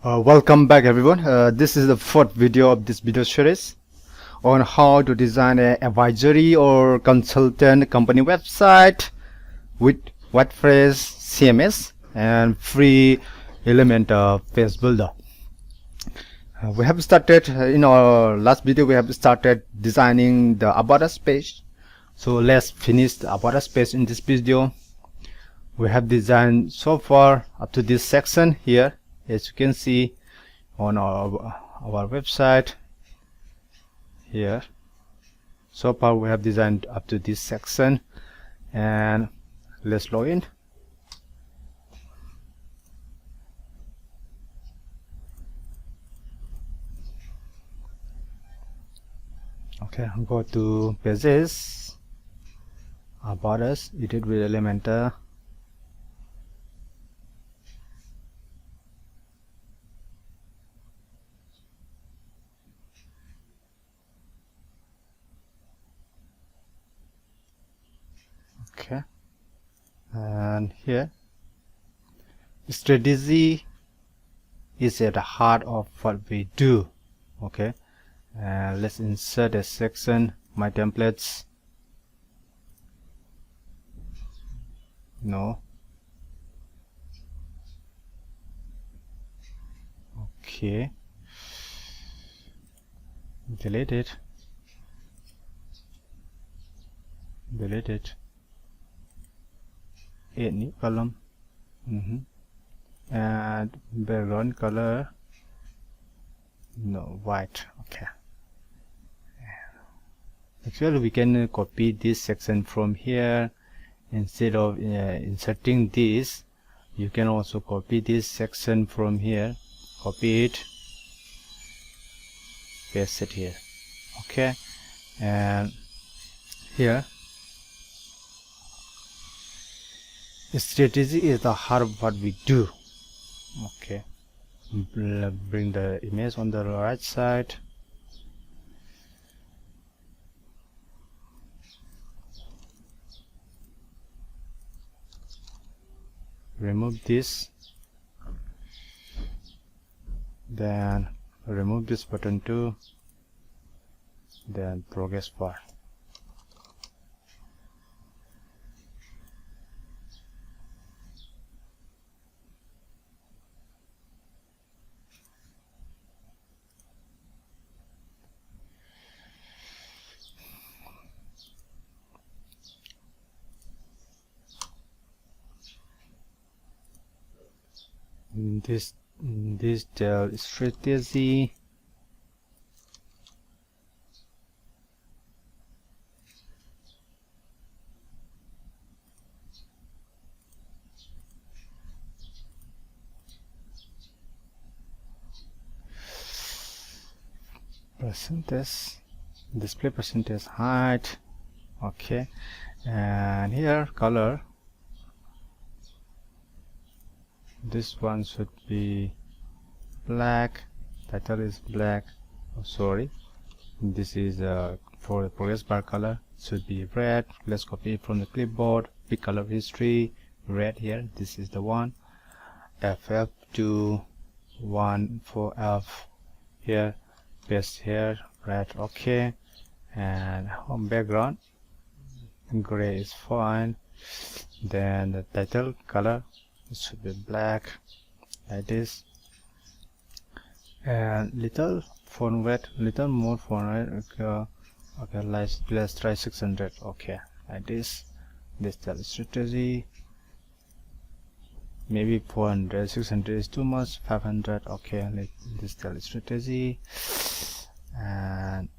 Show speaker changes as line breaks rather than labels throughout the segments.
Welcome back everyone. This is the fourth video of this video series on how to design an advisory or consultant company website with WordPress CMS and free Elementor page builder. We have started in our last video. We have started designing the About Us page. So let's finish the About Us page in this video. We have designed so far up to this section here. As you can see on our website here, so far we have designed up to this section, and let's log in. Okay, go to pages, About Us, edit with Elementor. Okay, and here strategy is at the heart of what we do. Okay, let's insert a section, my templates. No. Okay, delete it. Add new column, and background color, no, white. Okay, actually we can copy this section from here. Instead of inserting this, you can also copy this section from here, copy it, paste it here. Okay, and here strategy is the heart of what we do. Okay, bring the image on the right side. Remove this, then remove this button too, then progress bar. This strategy, percentage, display percentage height. Okay, and here color, this one should be black, title is black. Oh, sorry, this is for the progress bar color, should be red. Let's copy it from the clipboard. Pick color history, red here, this is the one. FF2 1 for F here, paste here, red. Okay, and home background gray is fine. Then the title color, it should be black, like this, and little font weight, little more font weight. Okay, let's try 600. Okay, like this. This strategy, maybe 400. 600 is too much. 500. Okay, this strategy, and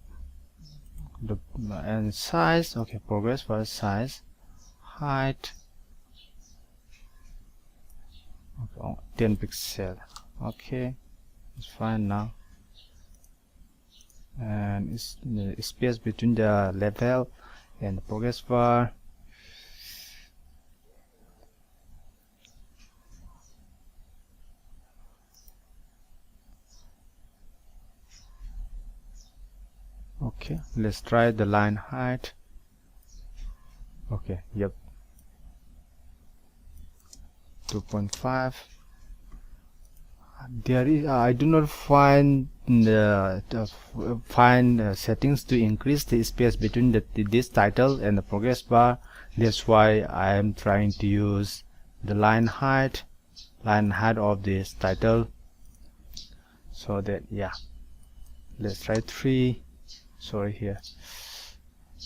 and size. Okay, progress for size, height. Okay, 10 pixel. Okay, it's fine now. And it's the space between the level and the progress bar. Okay, let's try the line height. Okay, yep, 2.5. there is I do not find settings to increase the space between this title and the progress bar. That's why I am trying to use the line height of this title, so that, yeah, let's try 3. Sorry, here,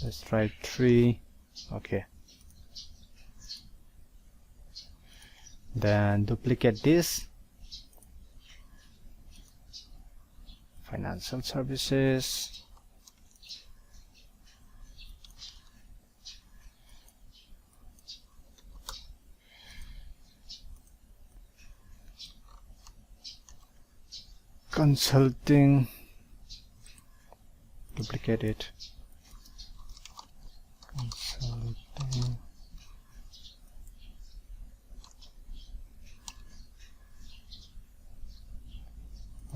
let's try 3. Okay, then duplicate this, financial services, consulting, duplicate it, consulting,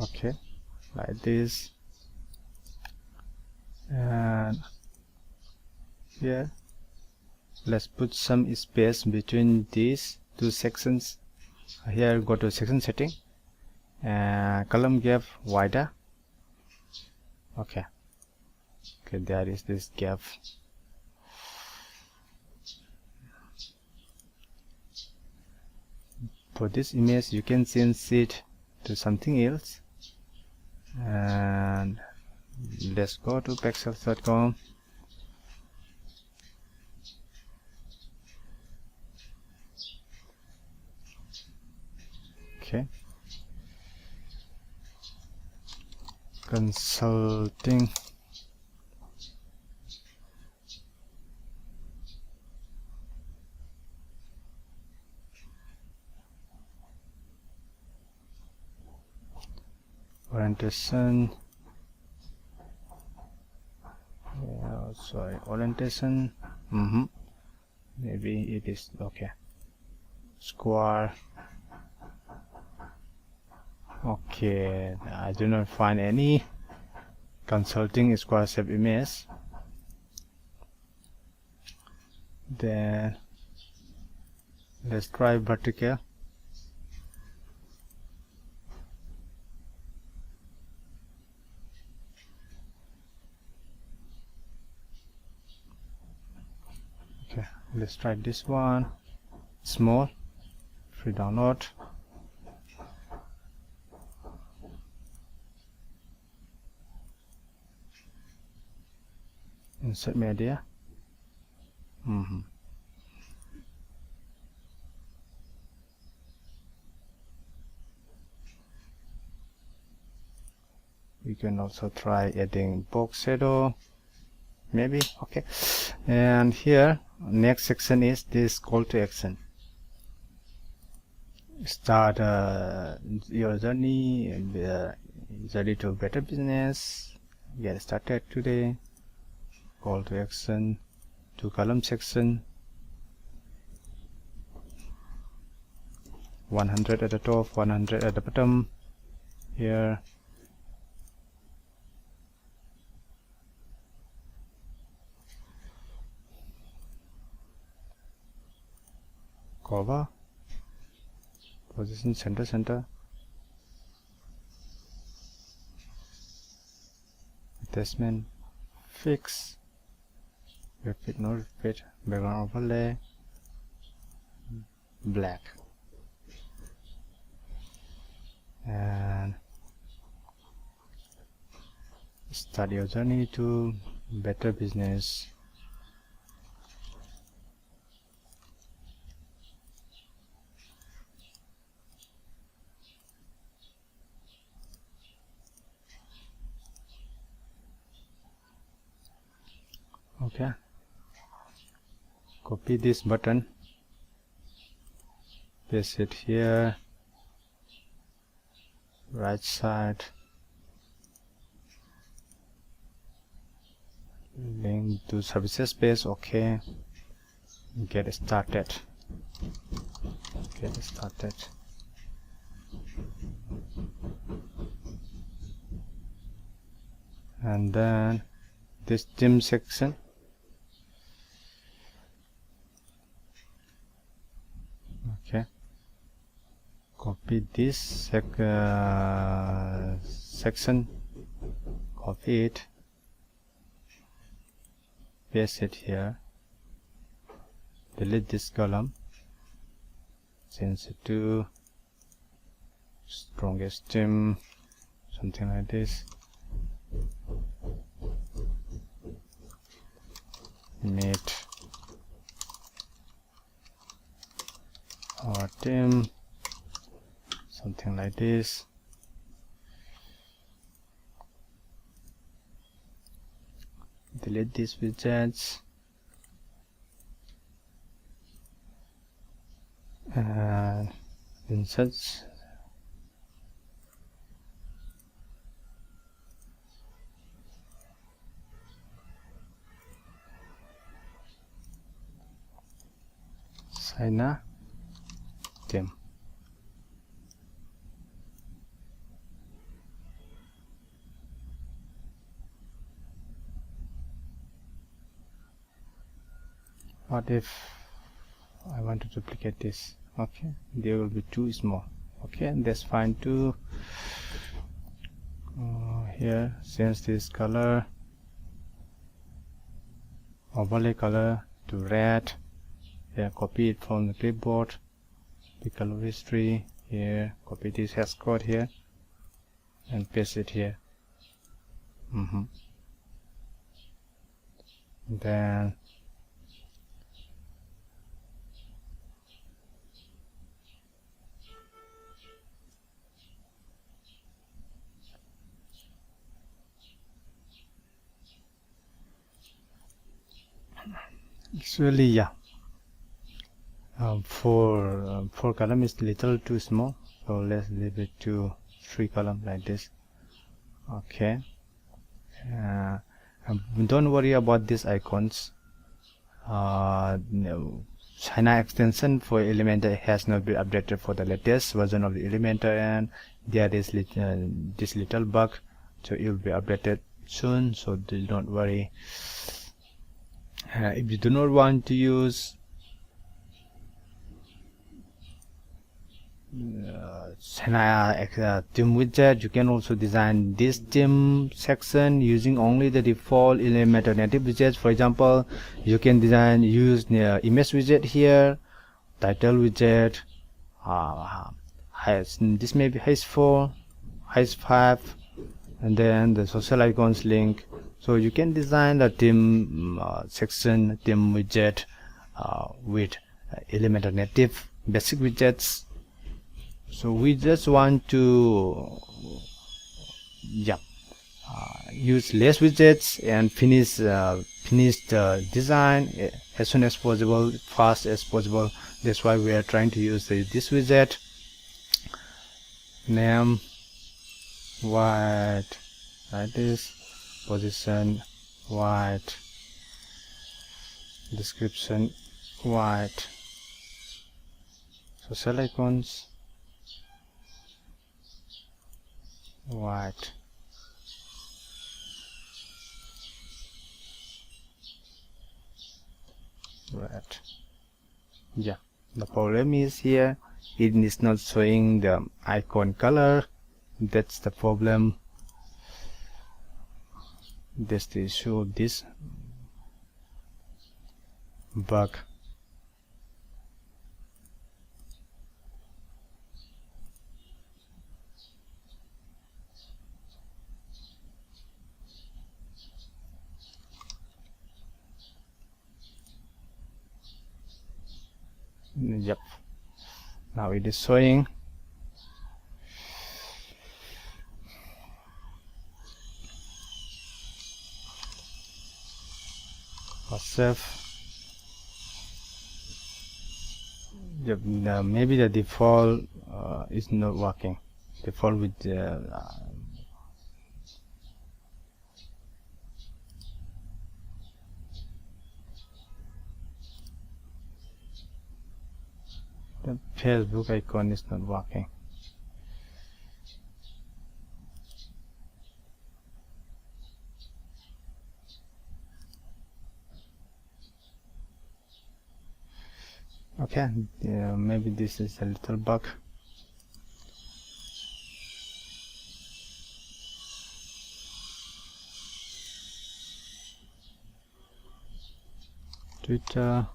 okay, like this, and here let's put some space between these two sections. Here, go to section setting and column gap wider. Okay, there is this gap. For this image, you can change it to something else, and let's go to pexels.com. Okay, consulting, orientation, sorry, orientation, maybe it is okay, square. Okay, I do not find any consulting square shape image. Then let's try vertical. Okay, let's try this one, small, free download. Insert media. We can also try adding box shadow, maybe. Okay, and here next section is this call to action. Start your journey to better business. Get started today. Call to action, 2 column section, 100 at the top, 100 at the bottom. Here, cover, position center, attachment, fix, repeat, no repeat, background overlay, black, and start your journey to better business. Okay, copy this button, paste it here, right side, link to services page. Okay, get started. And then this gym section, okay, copy copy this section, copy it, paste it here, delete this column, change it to strongest theme, something like this, meet our theme, something like this. Delete these widgets and insert China theme. What if I want to duplicate this? Okay, they will be too small. Okay, that's fine too. Here, change this color, overlay color to red. Here, copy it from the clipboard. The color history here. Copy this hash code here and paste it here. Then actually, yeah, four column is little too small, so let's leave it to 3 column like this. Okay, don't worry about these icons. No, China extension for Elementor has not been updated for the latest version of the Elementor, and there is this little bug, so it will be updated soon, so don't worry. If you do not want to use China theme widget, you can also design this theme section using only the default Elementor native widgets. For example, you can use the image widget here, title widget, this may be h4, h5, and then the social icons link. So you can design the theme section, theme widget with Elementor native basic widgets. So we just want to use less widgets and finish the design as soon as possible, fast as possible. That's why we are trying to use this widget. Name white, like this. Position white, description white, social icons white, red. Yeah, the problem is here it is not showing the icon color. That's the problem. That's the issue of this bug. Yep, now it is showing. Save. Yep, maybe the default is not working. Default with the Facebook icon is not working. Okay, maybe this is a little bug. Twitter.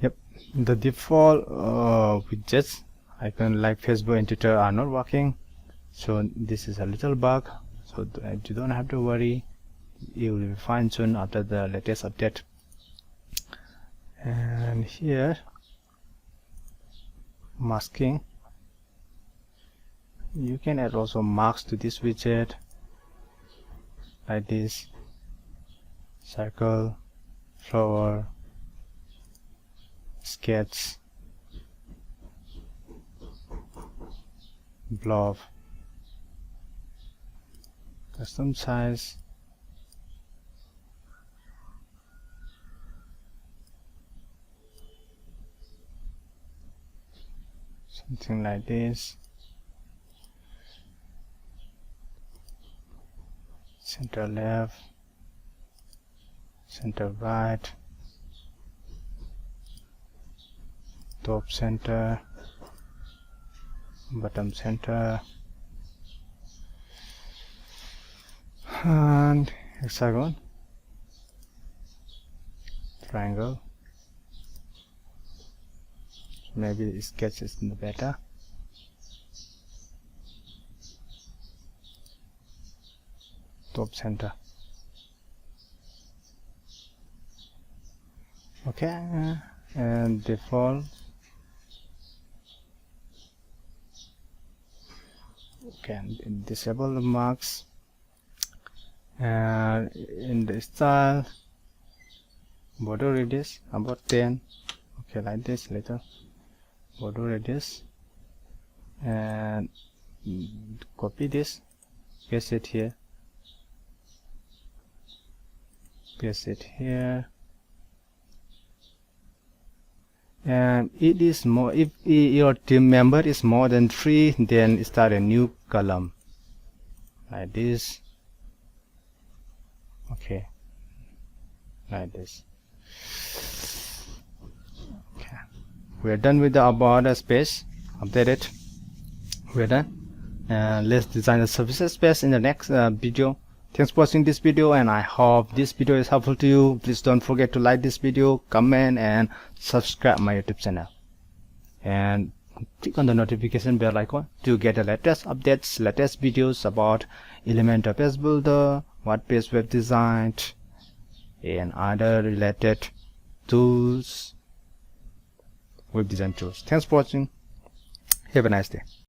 Yep, the default widgets icon like Facebook and Twitter are not working, so this is a little bug, so you don't have to worry, it will be fine soon after the latest update. And here, masking, you can add also marks to this widget like this: circle, flower, sketch, blob, custom size, something like this, center left, center right, top center, bottom center, and hexagon, triangle. Maybe the sketch is better. Top center. Okay, and default. Okay, disable the marks. And in the style, border radius about 10. Okay, like this later. Border radius, and copy this, paste it here, paste it here. And it is more, if your team member is more than 3, then start a new column like this. Okay, like this. Okay, we are done with the about space. Update it. We are done, and let's design the services space in the next video. Thanks for watching this video, and I hope this video is helpful to you. Please don't forget to like this video, comment, and subscribe my YouTube channel, and click on the notification bell icon to get the latest updates, latest videos about Elementor page builder, WordPress web design, and other related tools, web design tools. Thanks for watching. Have a nice day.